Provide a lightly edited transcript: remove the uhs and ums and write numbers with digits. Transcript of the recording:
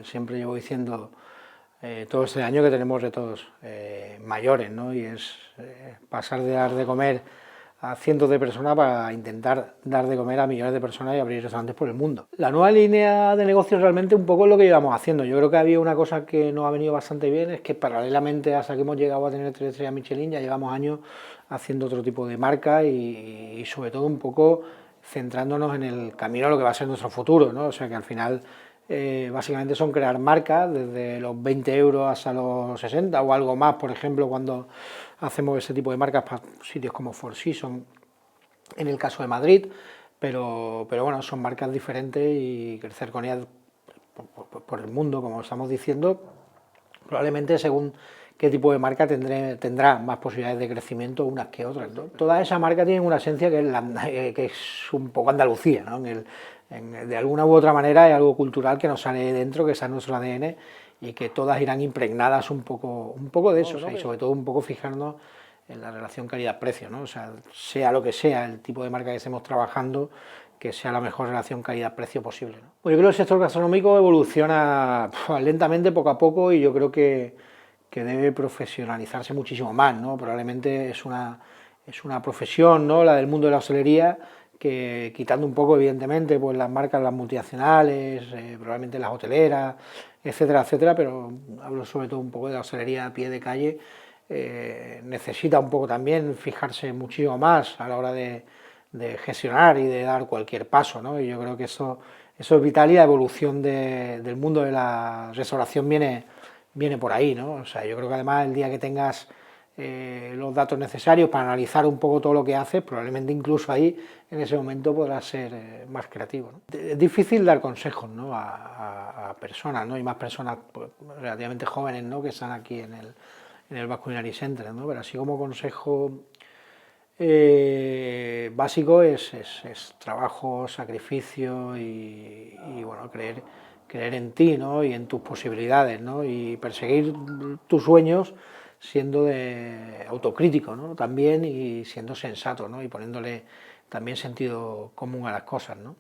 siempre llevo diciendo todo este año que tenemos retos mayores, ¿no? Y es pasar de dar de comer a cientos de personas para intentar dar de comer a millones de personas y abrir restaurantes por el mundo. La nueva línea de negocio realmente un poco es lo que llevamos haciendo. Yo creo que había una cosa que nos ha venido bastante bien, es que paralelamente hasta que hemos llegado a tener 3 estrellas Michelin, ya llevamos años haciendo otro tipo de marca y sobre todo un poco centrándonos en el camino a lo que va a ser nuestro futuro, ¿no? O sea que al final básicamente son crear marcas desde los 20 euros hasta los 60 o algo más, por ejemplo, cuando hacemos ese tipo de marcas para sitios como Four Seasons, en el caso de Madrid, pero bueno, son marcas diferentes y crecer con ellas por el mundo, como estamos diciendo, probablemente según qué tipo de marca tendrá más posibilidades de crecimiento unas que otras, ¿no? Todas esas marcas tienen una esencia que es un poco Andalucía, ¿no? De alguna u otra manera hay algo cultural que nos sale dentro, que está en nuestro ADN y que todas irán impregnadas un poco de eso, ¿no? Y sobre todo un poco fijarnos en la relación calidad-precio, ¿no? O sea lo que sea el tipo de marca que estemos trabajando, que sea la mejor relación calidad-precio posible, ¿no? Pues yo creo que el sector gastronómico evoluciona lentamente, poco a poco, y yo creo que debe profesionalizarse muchísimo más, ¿no? Probablemente es una profesión, ¿no?, la del mundo de la hostelería, que quitando un poco, evidentemente, pues las marcas, las multinacionales, probablemente las hoteleras, etcétera, etcétera, pero hablo sobre todo un poco de la hostelería a pie de calle, necesita un poco también fijarse muchísimo más a la hora de gestionar y de dar cualquier paso, ¿no? Y yo creo que eso es vital, y la evolución del mundo de la restauración viene por ahí, ¿no? O sea, yo creo que además el día que tengas los datos necesarios para analizar un poco todo lo que haces, probablemente incluso ahí, en ese momento, podrás ser más creativo, ¿no? Es difícil dar consejos, ¿no?, a personas, ¿no?, y más personas pues, relativamente jóvenes, ¿no?, que están aquí en el Basque Culinary Center, ¿no? Pero así como consejo básico es trabajo, sacrificio y bueno, creer en ti, ¿no?, y en tus posibilidades, ¿no?, y perseguir tus sueños siendo autocrítico, ¿no?, también, y siendo sensato, ¿no?, y poniéndole también sentido común a las cosas, ¿no?